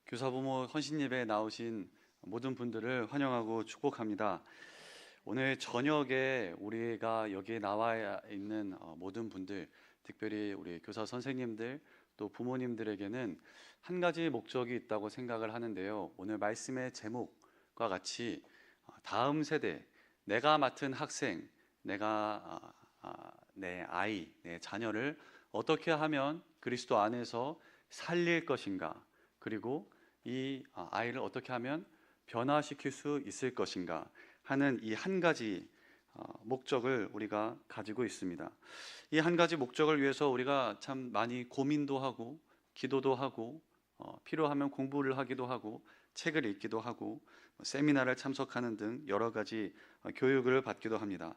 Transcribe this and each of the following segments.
교사부모 헌신예배에 나오신 모든 분들을 환영하고 축복합니다. 오늘 저녁에 우리가 여기에 나와 있는 모든 분들, 특별히 우리 교사 선생님들 또 부모님들에게는 한 가지 목적이 있다고 생각을 하는데요. 오늘 말씀의 제목과 같이 다음 세대, 내가 맡은 학생, 내 아이, 내 자녀를 어떻게 하면 그리스도 안에서 살릴 것인가, 그리고 이 아이를 어떻게 하면 변화시킬 수 있을 것인가 하는 이 한 가지 목적을 우리가 가지고 있습니다. 이 한 가지 목적을 위해서 우리가 참 많이 고민도 하고 기도도 하고 필요하면 공부를 하기도 하고 책을 읽기도 하고 세미나를 참석하는 등 여러 가지 교육을 받기도 합니다.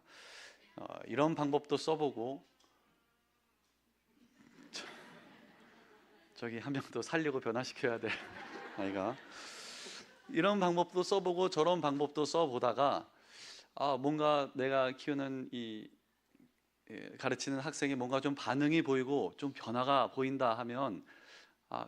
이런 방법도 써보고 저기 한 명 더 살리고 변화시켜야 될 아이가 이런 방법도 써보고 저런 방법도 써보다가 뭔가 내가 키우는 가르치는 학생이 뭔가 좀 반응이 보이고 좀 변화가 보인다 하면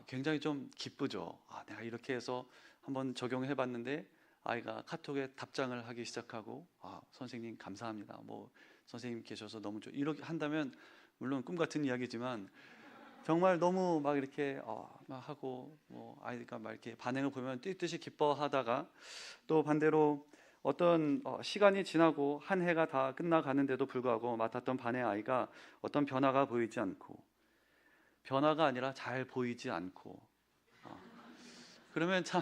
굉장히 좀 기쁘죠. 내가 이렇게 해서 한번 적용해 봤는데 아이가 카톡에 답장을 하기 시작하고 선생님 감사합니다. 뭐 선생님 계셔서 너무 이렇게 한다면 물론 꿈 같은 이야기지만 정말 너무 막 이렇게 막 하고 뭐 아이가 막 이렇게 반응을 보면 뛰듯이 기뻐하다가 또 반대로 어떤 시간이 지나고 한 해가 다 끝나가는데도 불구하고 맡았던 반의 아이가 어떤 변화가 보이지 않고, 변화가 아니라 잘 보이지 않고, 그러면 참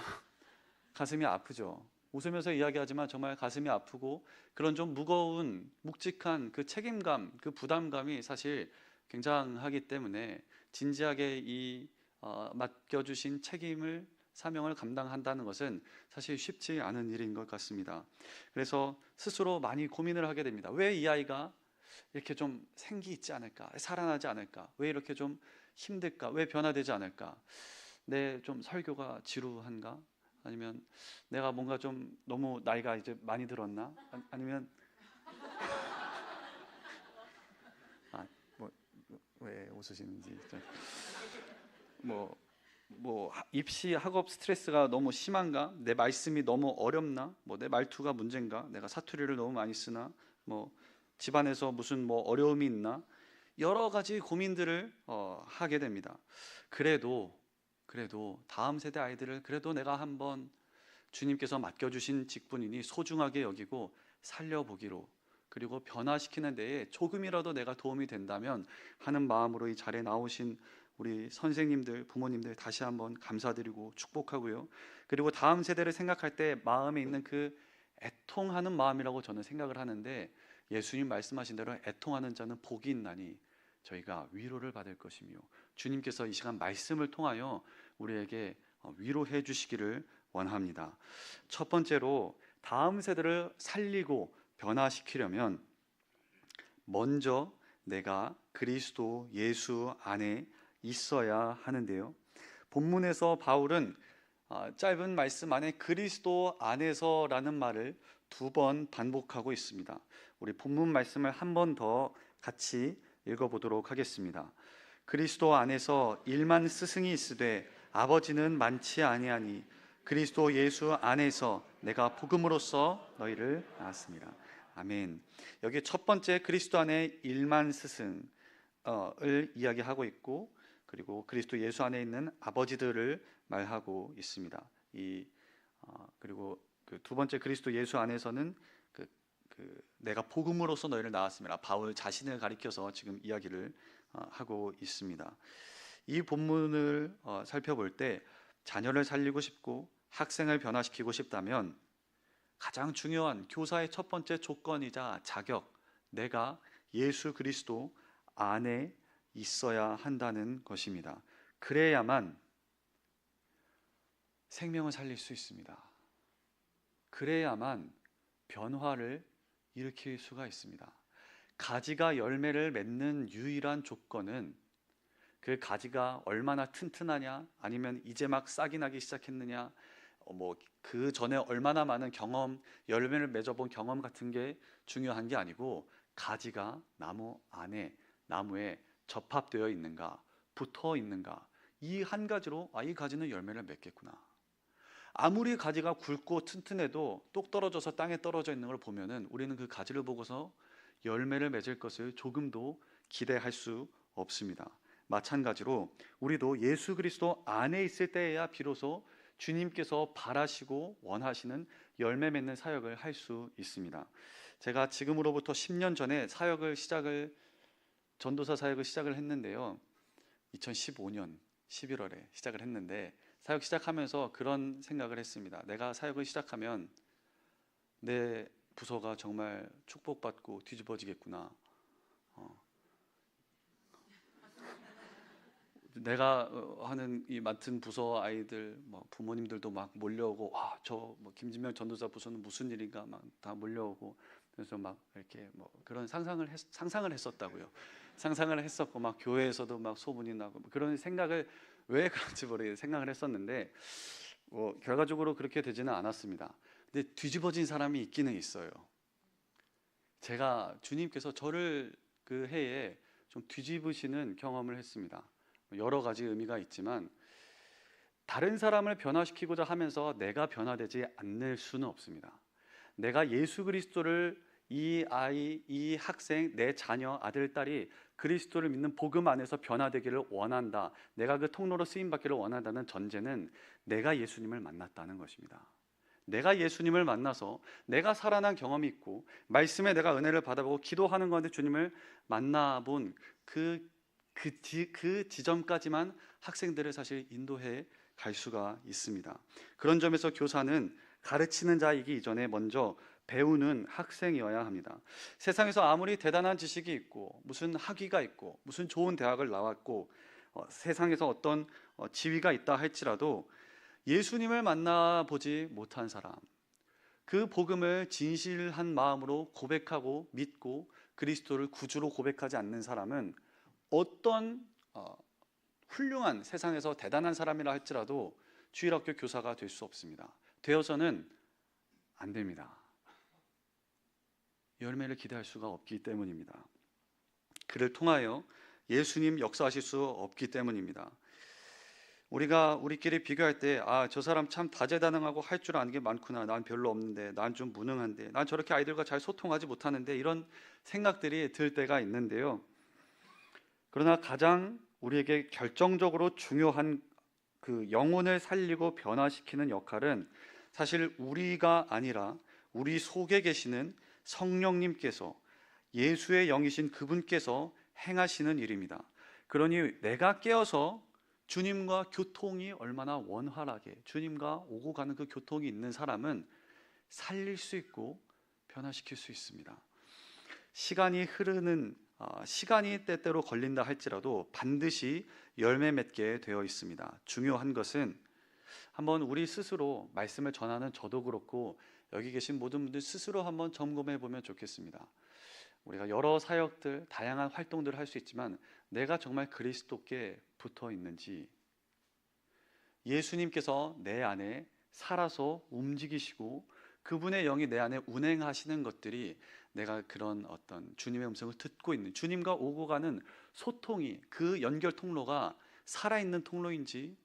가슴이 아프죠. 웃으면서 이야기하지만 정말 가슴이 아프고 그런 좀 무거운 묵직한 그 책임감, 그 부담감이 사실 굉장하기 때문에 진지하게 맡겨주신 책임을, 사명을 감당한다는 것은 사실 쉽지 않은 일인 것 같습니다. 그래서 스스로 많이 고민을 하게 됩니다. 왜 이 아이가 이렇게 좀 생기 있지 않을까? 살아나지 않을까? 왜 이렇게 좀 힘들까? 왜 변화되지 않을까? 내 좀 설교가 지루한가? 아니면 내가 뭔가 좀 너무 나이가 이제 많이 들었나? 아니면 왜 웃으시는지 입시 학업 스트레스가 너무 심한가? 내 말씀이 너무 어렵나? 내 말투가 문제인가? 내가 사투리를 너무 많이 쓰나? 집안에서 무슨 어려움이 있나? 여러 가지 고민들을 하게 됩니다. 그래도 다음 세대 아이들을 그래도 내가 한번 주님께서 맡겨주신 직분이니 소중하게 여기고 살려보기로, 그리고 변화시키는 데에 조금이라도 내가 도움이 된다면 하는 마음으로 이 자리에 나오신 우리 선생님들, 부모님들 다시 한번 감사드리고 축복하고요. 그리고 다음 세대를 생각할 때 마음에 있는 그 애통하는 마음이라고 저는 생각을 하는데, 예수님 말씀하신 대로 애통하는 자는 복이 있나니 저희가 위로를 받을 것이며, 주님께서 이 시간 말씀을 통하여 우리에게 위로해 주시기를 원합니다. 첫 번째로 다음 세대를 살리고 변화시키려면 먼저 내가 그리스도 예수 안에 있어야 하는데요. 본문에서 바울은 짧은 말씀 안에 그리스도 안에서라는 말을 2번 반복하고 있습니다. 우리 본문 말씀을 한 번 더 같이 읽어보도록 하겠습니다. 그리스도 안에서 일만 스승이 있으되 아버지는 많지 아니하니 그리스도 예수 안에서 내가 복음으로써 너희를 낳았습니다. 아멘. 여기 첫 번째 그리스도 안에 일만 스승을 이야기하고 있고, 그리고 그리스도 예수 안에 있는 아버지들을 말하고 있습니다. 그리고 그 두 번째 그리스도 예수 안에서는 내가 복음으로써 너희를 낳았습니다. 바울 자신을 가리켜서 지금 이야기를 하고 있습니다. 이 본문을 살펴볼 때 자녀를 살리고 싶고 학생을 변화시키고 싶다면 가장 중요한 교사의 첫 번째 조건이자 자격, 내가 예수 그리스도 안에 있어야 한다는 것입니다. 그래야만 생명을 살릴 수 있습니다. 그래야만 변화를 일으킬 수가 있습니다. 가지가 열매를 맺는 유일한 조건은 그 가지가 얼마나 튼튼하냐, 아니면 이제 막 싹이 나기 시작했느냐, 그 전에 얼마나 많은 경험, 열매를 맺어본 경험 같은 게 중요한 게 아니고, 가지가 나무 안에, 나무에 접합되어 있는가, 붙어 있는가, 이 한 가지로 이 가지는 열매를 맺겠구나, 아무리 가지가 굵고 튼튼해도 똑 떨어져서 땅에 떨어져 있는 걸 보면은 우리는 그 가지를 보고서 열매를 맺을 것을 조금도 기대할 수 없습니다. 마찬가지로 우리도 예수 그리스도 안에 있을 때에야 비로소 주님께서 바라시고 원하시는 열매 맺는 사역을 할 수 있습니다. 제가 지금으로부터 10년 전에 전도사 사역을 시작을 했는데요. 2015년 11월에 시작을 했는데 사역 시작하면서 그런 생각을 했습니다. 내가 사역을 시작하면 내 부서가 정말 축복받고 뒤집어지겠구나. 내가 하는 이 맡은 부서 아이들, 뭐 부모님들도 막 몰려오고, 와, 저 뭐 김진명 전도사 부서는 무슨 일인가 막 다 몰려오고, 그래서 막 이렇게 뭐 그런 상상을 했었다고요. 상상을 했었고, 막 교회에서도 막 소문이 나고 뭐 그런 생각을 왜 그런지 모르게 생각을 했었는데, 뭐 결과적으로 그렇게 되지는 않았습니다. 근데 뒤집어진 사람이 있기는 있어요. 제가 주님께서 저를 그 해에 좀 뒤집으시는 경험을 했습니다. 여러 가지 의미가 있지만 다른 사람을 변화시키고자 하면서 내가 변화되지 않을 수는 없습니다. 내가 예수 그리스도를 이 아이, 이 학생, 내 자녀, 아들, 딸이 그리스도를 믿는 복음 안에서 변화되기를 원한다. 내가 그 통로로 쓰임받기를 원한다는 전제는 내가 예수님을 만났다는 것입니다. 내가 예수님을 만나서 내가 살아난 경험이 있고 말씀에 내가 은혜를 받아보고 기도하는 가운데 주님을 만나본 그 지점까지만 학생들을 사실 인도해 갈 수가 있습니다. 그런 점에서 교사는 가르치는 자이기 이전에 먼저 배우는 학생이어야 합니다. 세상에서 아무리 대단한 지식이 있고 무슨 학위가 있고 무슨 좋은 대학을 나왔고 세상에서 어떤 지위가 있다 할지라도 예수님을 만나보지 못한 사람, 그 복음을 진실한 마음으로 고백하고 믿고 그리스도를 구주로 고백하지 않는 사람은 어떤 훌륭한 세상에서 대단한 사람이라 할지라도 주일학교 교사가 될 수 없습니다. 되어서는 안 됩니다. 열매를 기대할 수가 없기 때문입니다. 그를 통하여 예수님 역사하실 수 없기 때문입니다. 우리가 우리끼리 비교할 때 저 사람 참 다재다능하고 할 줄 아는 게 많구나, 난 별로 없는데, 난 좀 무능한데, 난 저렇게 아이들과 잘 소통하지 못하는데, 이런 생각들이 들 때가 있는데요. 그러나 가장 우리에게 결정적으로 중요한 그 영혼을 살리고 변화시키는 역할은 사실 우리가 아니라 우리 속에 계시는 성령님께서, 예수의 영이신 그분께서 행하시는 일입니다. 그러니 내가 깨어서 주님과 교통이 얼마나 원활하게, 주님과 오고 가는 그 교통이 있는 사람은 살릴 수 있고 변화시킬 수 있습니다. 시간이 때때로 걸린다 할지라도 반드시 열매 맺게 되어 있습니다. 중요한 것은 한번 우리 스스로 말씀을 전하는 저도 그렇고 여기 계신 모든 분들 스스로 한번 점검해 보면 좋겠습니다. 우리가 여러 사역들, 다양한 활동들을 할 수 있지만 내가 정말 그리스도께 붙어 있는지, 예수님께서 내 안에 살아서 움직이시고 그분의 영이 내 안에 운행하시는 것들이 내가 그런 어떤 주님의 음성을 듣고 있는, 주님과 오고 가는 소통이, 그 연결 통로가 살아있는 통로인지,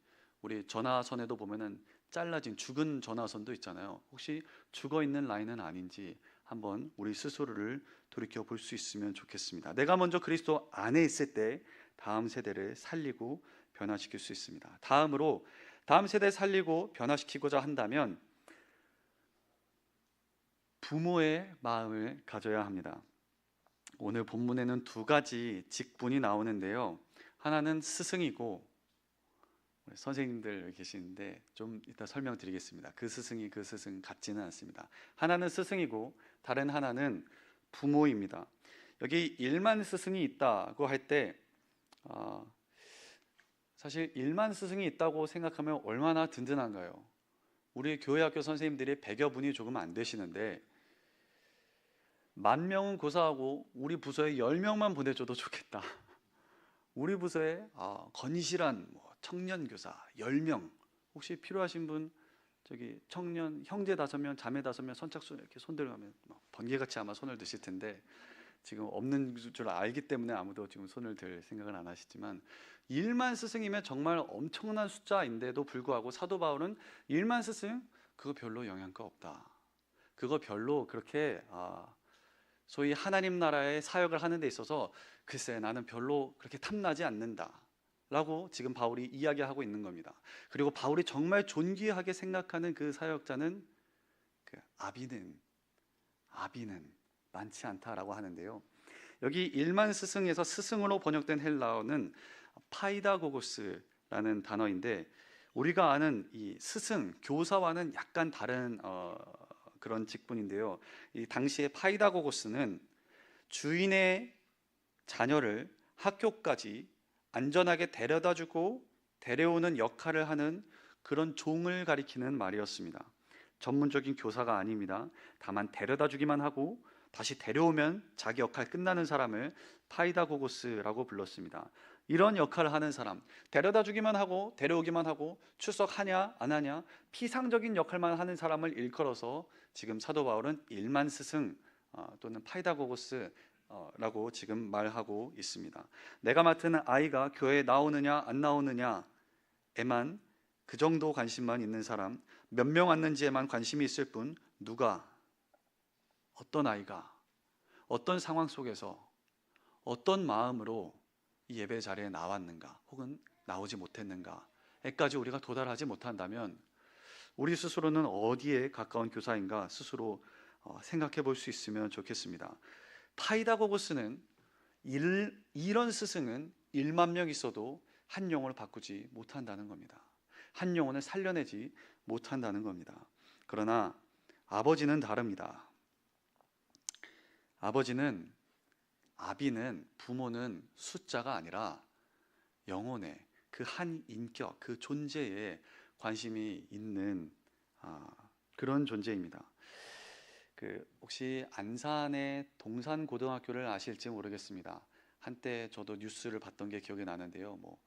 우리 전화선에도 보면은 잘라진 죽은 전화선도 있잖아요. 혹시 죽어있는 라인은 아닌지 한번 우리 스스로를 돌이켜 볼 수 있으면 좋겠습니다. 내가 먼저 그리스도 안에 있을 때 다음 세대를 살리고 변화시킬 수 있습니다. 다음으로 다음 세대 살리고 변화시키고자 한다면 부모의 마음을 가져야 합니다. 오늘 본문에는 두 가지 직분이 나오는데요. 하나는 스승이고, 선생님들 계시는데 좀 이따 설명드리겠습니다. 그 스승이 그 스승 같지는 않습니다. 하나는 스승이고 다른 하나는 부모입니다. 여기 일만 스승이 있다고 할 때 사실 일만 스승이 있다고 생각하면 얼마나 든든한가요? 우리 교회학교 선생님들이 100여 분이 조금 안 되시는데 10,000명은 고사하고 우리 부서에 10명만 보내줘도 좋겠다. 우리 부서에 건실한 청년 교사 10명, 혹시 필요하신 분, 저기 청년 형제 5명, 자매 5명 선착순 이렇게 손 들어가면 번개같이 아마 손을 드실 텐데 지금 없는 줄 알기 때문에 아무도 지금 손을 들 생각을 안 하시지만 1만 스승이면 정말 엄청난 숫자인데도 불구하고 사도 바울은 1만 스승 그거 별로 영향가 없다. 그거 별로 그렇게 소위 하나님 나라의 사역을 하는 데 있어서 글쎄 나는 별로 그렇게 탐나지 않는다 라고 지금 바울이 이야기하고 있는 겁니다. 그리고 바울이 정말 존귀하게 생각하는 그 사역자는 그 아비는 많지 않다라고 하는데요. 여기 1만 스승에서 스승으로 번역된 헬라어는 파이다고고스라는 단어인데, 우리가 아는 이 스승, 교사와는 약간 다른 그런 직분인데요. 이 당시에 파이다고고스는 주인의 자녀를 학교까지 안전하게 데려다주고 데려오는 역할을 하는 그런 종을 가리키는 말이었습니다. 전문적인 교사가 아닙니다. 다만 데려다주기만 하고 다시 데려오면 자기 역할 끝나는 사람을 파이다고고스라고 불렀습니다. 이런 역할을 하는 사람, 데려다주기만 하고 데려오기만 하고 출석하냐 안 하냐 피상적인 역할만 하는 사람을 일컬어서 지금 사도 바울은 1만 스승 또는 파이다고고스라고 지금 말하고 있습니다. 내가 맡은 아이가 교회에 나오느냐 안 나오느냐에만 그 정도 관심만 있는 사람, 몇 명 왔는지에만 관심이 있을 뿐, 누가 어떤 아이가 어떤 상황 속에서 어떤 마음으로 이 예배 자리에 나왔는가 혹은 나오지 못했는가에까지 우리가 도달하지 못한다면 우리 스스로는 어디에 가까운 교사인가 스스로 생각해 볼 수 있으면 좋겠습니다. 파이다고고스는 이런 스승은 1만 명 있어도 한 영혼을 바꾸지 못한다는 겁니다. 한 영혼을 살려내지 못한다는 겁니다. 그러나 아버지는 다릅니다. 아비는 부모는 숫자가 아니라 영혼의 그 한 인격, 그 존재에 관심이 있는 그런 존재입니다. 혹시 안산의 동산고등학교를 아실지 모르겠습니다. 한때 저도 뉴스를 봤던 게 기억이 나는데요. 뭐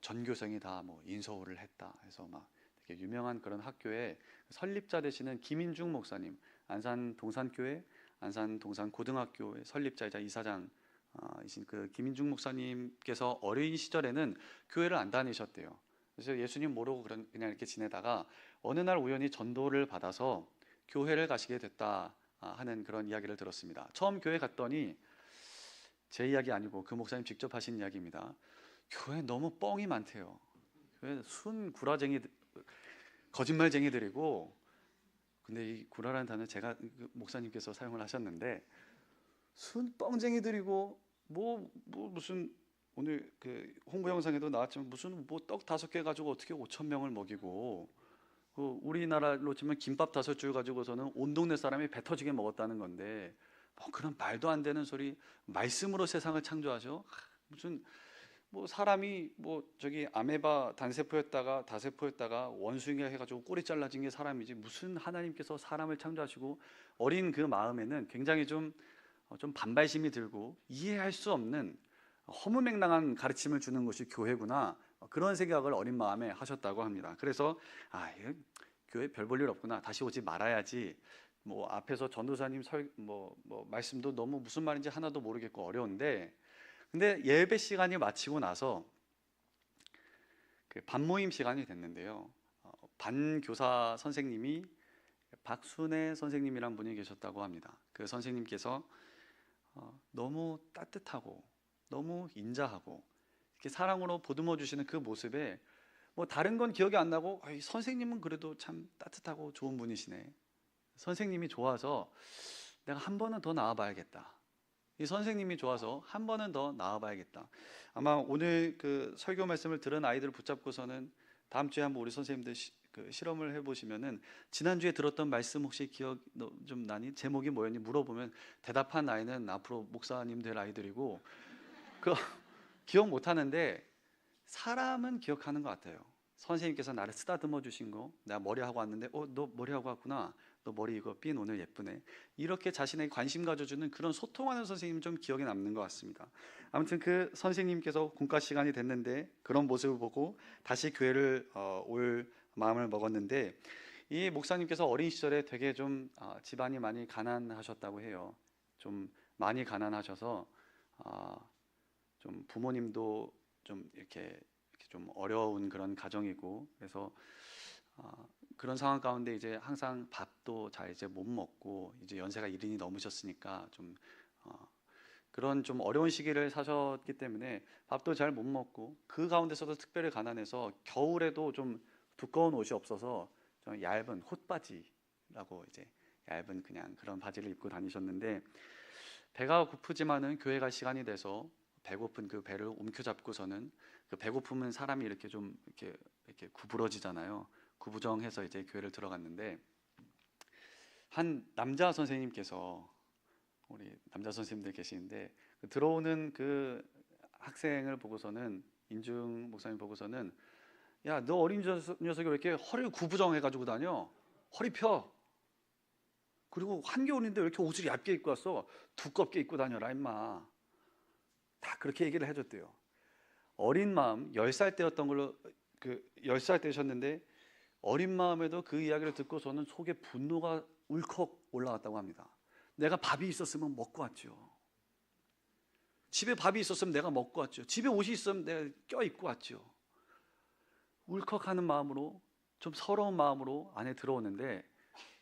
전교생이 다 인서울을 했다 해서 막 되게 유명한 그런 학교에 설립자 되시는 김인중 목사님, 안산 동산교회 안산 동산고등학교의 설립자이자 이사장이신 그 김인중 목사님께서 어린 시절에는 교회를 안 다니셨대요. 그래서 예수님 모르고 그냥 이렇게 지내다가 어느 날 우연히 전도를 받아서 교회를 가시게 됐다 하는 그런 이야기를 들었습니다. 처음 교회 갔더니, 제 이야기 아니고 그 목사님 직접 하신 이야기입니다. 교회 너무 뻥이 많대요. 교회 순 구라쟁이 거짓말쟁이들이고, 근데 이 구라라는 단어 제가 목사님께서 사용을 하셨는데, 순 뻥쟁이들이고 무슨 오늘 그 홍보 영상에도 나왔지만 무슨 떡 5개 가지고 어떻게 5천 명을 먹이고, 우리나라로 치면 김밥 5줄 가지고서는 온 동네 사람이 배 터지게 먹었다는 건데, 그런 말도 안 되는 소리, 말씀으로 세상을 창조하죠. 무슨 사람이 저기 아메바 단세포였다가 다세포였다가 원숭이가 해가지고 꼬리 잘라진 게 사람이지, 무슨 하나님께서 사람을 창조하시고. 어린 그 마음에는 굉장히 좀 반발심이 들고 이해할 수 없는 허무맹랑한 가르침을 주는 것이 교회구나, 그런 생각을 어린 마음에 하셨다고 합니다. 그래서 교회 별 볼 일 없구나, 다시 오지 말아야지. 앞에서 전도사님 말씀도 너무 무슨 말인지 하나도 모르겠고 어려운데, 근데 예배 시간이 마치고 나서 그 반모임 시간이 됐는데요. 반교사 선생님이 박순애 선생님이란 분이 계셨다고 합니다. 그 선생님께서 너무 따뜻하고 너무 인자하고 이렇게 사랑으로 보듬어 주시는 그 모습에 다른 건 기억이 안 나고, 선생님은 그래도 참 따뜻하고 좋은 분이시네, 선생님이 좋아서 내가 한 번은 더 나와봐야겠다, 이 선생님이 좋아서 한 번은 더 나와봐야겠다. 아마 오늘 그 설교 말씀을 들은 아이들을 붙잡고서는 다음 주에 한번 우리 선생님들 실험을 해보시면은, 지난주에 들었던 말씀 혹시 기억 좀 나니? 제목이 뭐였니? 물어보면 대답한 아이는 앞으로 목사님 될 아이들이고, 기억 못하는데 사람은 기억하는 것 같아요. 선생님께서 나를 쓰다듬어 주신 거, 내가 머리하고 왔는데 너 머리하고 왔구나, 너 머리 이거 핀 오늘 예쁘네, 이렇게 자신에게 관심 가져주는 그런 소통하는 선생님 좀 기억에 남는 것 같습니다. 아무튼 그 선생님께서 공과 시간이 됐는데 그런 모습을 보고 다시 교회를 올 마음을 먹었는데, 이 목사님께서 어린 시절에 되게 좀 집안이 많이 가난하셨다고 해요. 좀 많이 가난하셔서 좀 부모님도 좀 이렇게 좀 어려운 그런 가정이고, 그래서 그런 상황 가운데 이제 항상 밥도 잘 이제 못 먹고, 이제 연세가 이른이 넘으셨으니까 좀 그런 좀 어려운 시기를 사셨기 때문에 밥도 잘 못 먹고, 그 가운데서도 특별히 가난해서 겨울에도 좀 두꺼운 옷이 없어서 좀 얇은 홑바지라고, 이제 얇은 그냥 그런 바지를 입고 다니셨는데, 배가 고프지만은 교회 갈 시간이 돼서 배고픈 그 배를 움켜잡고서는, 그 배고픔은 사람이 이렇게 좀 이렇게 구부러지잖아요. 구부정해서 이제 교회를 들어갔는데, 한 남자 선생님께서, 우리 남자 선생님들 계시는데, 들어오는 그 학생을 보고서는, 인중 목사님 보고서는, 야, 너 어린 녀석이 왜 이렇게 허리를 구부정해 가지고 다녀? 허리 펴. 그리고 한겨울인데 왜 이렇게 옷을 얇게 입고 왔어? 두껍게 입고 다녀라 임마. 다 그렇게 얘기를 해줬대요. 어린 마음, 10살 때였던 걸로, 10살 때셨는데 어린 마음에도 그 이야기를 듣고 저는 속에 분노가 울컥 올라왔다고 합니다. 내가 밥이 있었으면 먹고 왔죠. 집에 밥이 있었으면 내가 먹고 왔죠. 집에 옷이 있으면 내가 껴입고 왔죠. 울컥하는 마음으로, 좀 서러운 마음으로 안에 들어오는데,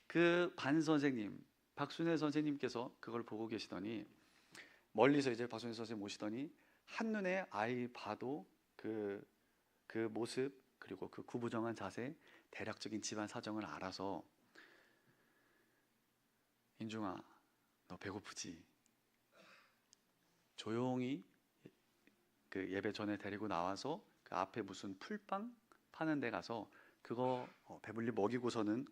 그 반 선생님, 박순애 선생님께서 그걸 보고 계시더니, 멀리서 이제 박순애 선생님 오시더니 한눈에 아이 봐도 그 모습, 그리고 그 구부정한 자세, 대략적인 집안 사정을 알아서, 인중아, 너 배고프지? 조용히 그 예배 전에 데리고 나와서 그 앞에 무슨 풀빵 파는 데 가서 그거 배불리 먹이고서는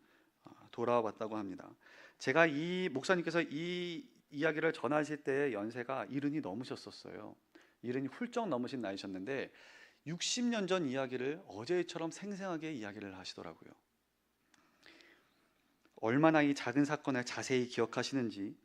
돌아와 봤다고 합니다. 제가 이 목사님께서 이 이야기를 전하실 때 연세가 70이 넘으셨었어요. 70이 훌쩍 넘으신 나이셨는데 60년 전 이야기를 어제처럼 생생하게 이야기를 하시더라고요. 얼마나 이 작은 사건을 자세히 기억하시는지,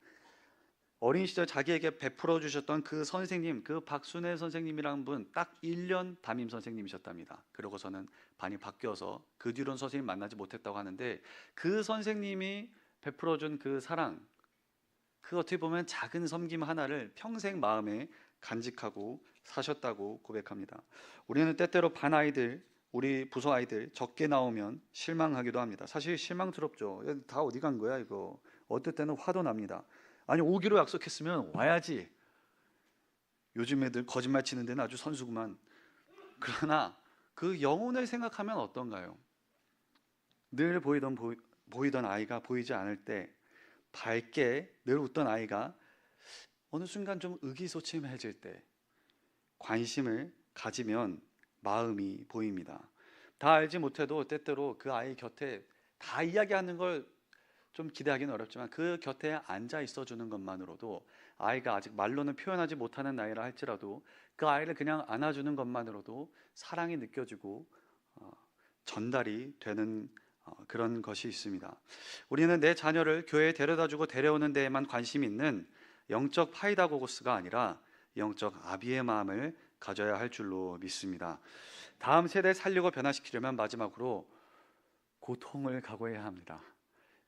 어린 시절 자기에게 베풀어 주셨던 그 선생님, 그 박순애 선생님이라는 분 딱 1년 담임 선생님이셨답니다. 그러고서는 반이 바뀌어서 그 뒤로는 선생님 만나지 못했다고 하는데, 그 선생님이 베풀어 준 그 사랑, 그 어떻게 보면 작은 섬김 하나를 평생 마음에 간직하고 사셨다고 고백합니다. 우리는 때때로 반 아이들, 우리 부서 아이들 적게 나오면 실망하기도 합니다. 사실 실망스럽죠. 다 어디 간 거야 이거. 어떨 때는 화도 납니다. 아니, 오기로 약속했으면 와야지. 요즘 애들 거짓말 치는 데는 아주 선수구만. 그러나 그 영혼을 생각하면 어떤가요? 늘 보이던 아이가 보이지 않을 때, 밝게 늘 웃던 아이가 어느 순간 좀 의기소침해질 때 관심을 가지면 마음이 보입니다. 다 알지 못해도 때때로 그 아이 곁에, 다 이야기하는 걸 좀 기대하기는 어렵지만 그 곁에 앉아 있어 주는 것만으로도, 아이가 아직 말로는 표현하지 못하는 나이라 할지라도 그 아이를 그냥 안아주는 것만으로도 사랑이 느껴지고 전달이 되는 그런 것이 있습니다. 우리는 내 자녀를 교회에 데려다주고 데려오는 데에만 관심이 있는 영적 파이다고고스가 아니라 영적 아비의 마음을 가져야 할 줄로 믿습니다. 다음 세대를 살리고 변화시키려면 마지막으로 고통을 각오해야 합니다.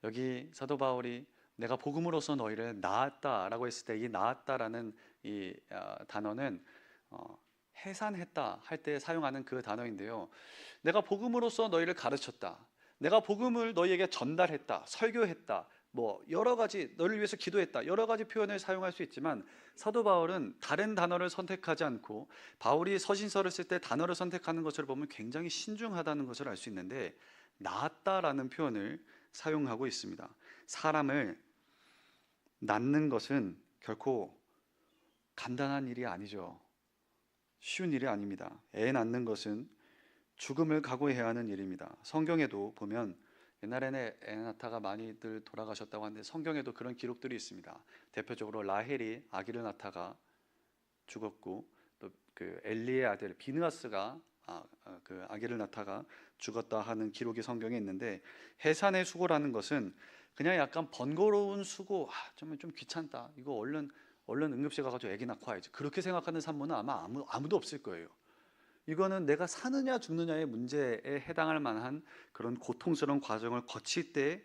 여기 사도 바울이 내가 복음으로써 너희를 낳았다라고 했을 때, 이 낳았다라는 이 단어는 해산했다 할 때 사용하는 그 단어인데요. 내가 복음으로써 너희를 가르쳤다, 내가 복음을 너희에게 전달했다, 설교했다, 뭐 여러 가지, 너를 위해서 기도했다, 여러 가지 표현을 사용할 수 있지만, 사도 바울은 다른 단어를 선택하지 않고, 바울이 서신서를 쓸 때 단어를 선택하는 것을 보면 굉장히 신중하다는 것을 알 수 있는데, 낳았다라는 표현을 사용하고 있습니다. 사람을 낳는 것은 결코 간단한 일이 아니죠. 쉬운 일이 아닙니다. 애 낳는 것은 죽음을 각오해야 하는 일입니다. 성경에도 보면, 옛날에는 애 낳다가 많이들 돌아가셨다고 하는데 성경에도 그런 기록들이 있습니다. 대표적으로 라헬이 아기를 낳다가 죽었고, 또 그 엘리의 아들 비느하스가 그 아기를 낳다가 죽었다 하는 기록이 성경에 있는데, 해산의 수고라는 것은 그냥 약간 번거로운 수고, 좀 귀찮다, 이거 얼른 응급실 가가지고 아기 낳고 와야지, 그렇게 생각하는 산모는 아마 아무도 없을 거예요. 이거는 내가 사느냐 죽느냐의 문제에 해당할 만한 그런 고통스러운 과정을 거칠 때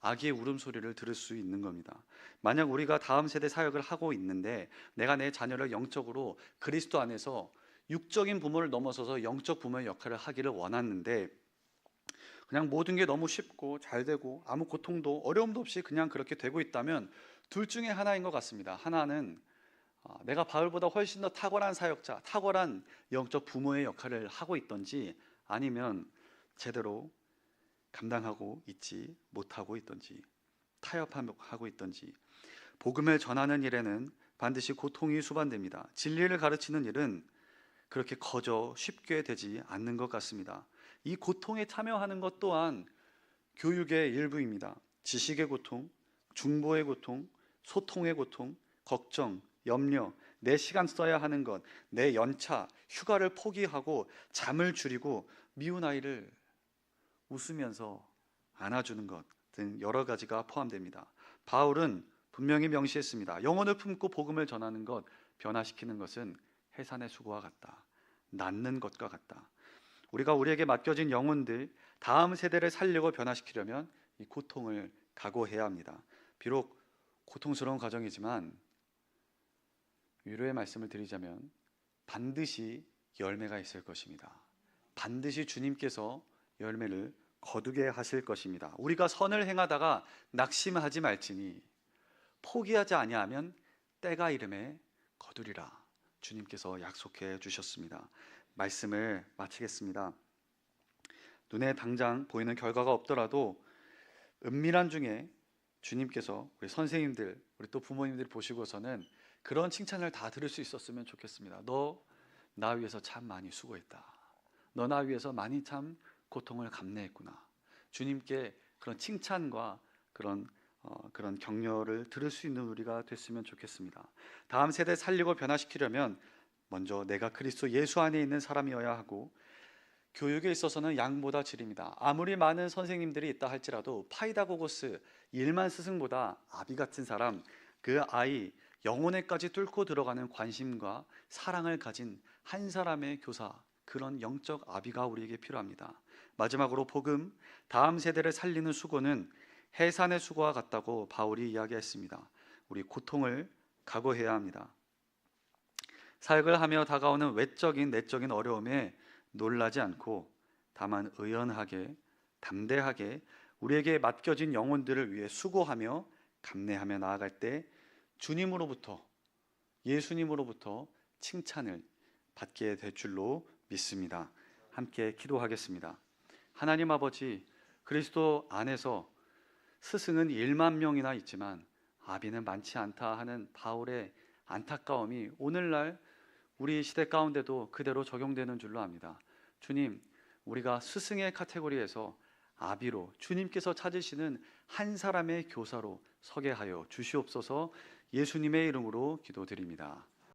아기의 울음소리를 들을 수 있는 겁니다. 만약 우리가 다음 세대 사역을 하고 있는데 내가 내 자녀를 영적으로 그리스도 안에서 육적인 부모를 넘어서서 영적 부모의 역할을 하기를 원했는데 그냥 모든 게 너무 쉽고 잘 되고 아무 고통도 어려움도 없이 그냥 그렇게 되고 있다면 둘 중에 하나인 것 같습니다. 하나는 내가 바울보다 훨씬 더 탁월한 사역자, 탁월한 영적 부모의 역할을 하고 있던지, 아니면 제대로 감당하고 있지 못하고 있던지, 타협하고 있던지. 복음을 전하는 일에는 반드시 고통이 수반됩니다. 진리를 가르치는 일은 그렇게 거저 쉽게 되지 않는 것 같습니다. 이 고통에 참여하는 것 또한 교육의 일부입니다. 지식의 고통, 중보의 고통, 소통의 고통, 걱정, 염려, 내 시간 써야 하는 것, 내 연차, 휴가를 포기하고 잠을 줄이고 미운 아이를 웃으면서 안아주는 것 등 여러 가지가 포함됩니다. 바울은 분명히 명시했습니다. 영혼을 품고 복음을 전하는 것, 변화시키는 것은 해산의 수고와 같다. 낫는 것과 같다. 우리가 우리에게 맡겨진 영혼들, 다음 세대를 살리고 변화시키려면 이 고통을 각오해야 합니다. 비록 고통스러운 과정이지만 위로의 말씀을 드리자면 반드시 열매가 있을 것입니다. 반드시 주님께서 열매를 거두게 하실 것입니다. 우리가 선을 행하다가 낙심하지 말지니 포기하지 아니하면 때가 이름에 거두리라. 주님께서 약속해 주셨습니다. 말씀을 마치겠습니다. 눈에 당장 보이는 결과가 없더라도 은밀한 중에 주님께서 우리 선생님들, 우리 또 부모님들 보시고서는 그런 칭찬을 다 들을 수 있었으면 좋겠습니다. 너 나 위해서 참 많이 수고했다. 너 나 위해서 많이 참 고통을 감내했구나. 주님께 그런 칭찬과 그런 격려를 들을 수 있는 우리가 됐으면 좋겠습니다. 다음 세대 살리고 변화시키려면 먼저 내가 그리스도 예수 안에 있는 사람이어야 하고, 교육에 있어서는 양보다 질입니다. 아무리 많은 선생님들이 있다 할지라도 파이다고고스 1만 스승보다 아비 같은 사람, 그 아이 영혼에까지 뚫고 들어가는 관심과 사랑을 가진 한 사람의 교사, 그런 영적 아비가 우리에게 필요합니다. 마지막으로 복음, 다음 세대를 살리는 수고는 해산의 수고와 같다고 바울이 이야기했습니다. 우리 고통을 각오해야 합니다. 사역을 하며 다가오는 외적인 내적인 어려움에 놀라지 않고 다만 의연하게 담대하게 우리에게 맡겨진 영혼들을 위해 수고하며 감내하며 나아갈 때 주님으로부터, 예수님으로부터 칭찬을 받게 될 줄로 믿습니다. 함께 기도하겠습니다. 하나님 아버지, 그리스도 안에서 스승은 1만 명이나 있지만 아비는 많지 않다 하는 바울의 안타까움이 오늘날 우리 시대 가운데도 그대로 적용되는 줄로 압니다. 주님, 우리가 스승의 카테고리에서 아비로 주님께서 찾으시는 한 사람의 교사로 서게 하여 주시옵소서. 예수님의 이름으로 기도드립니다.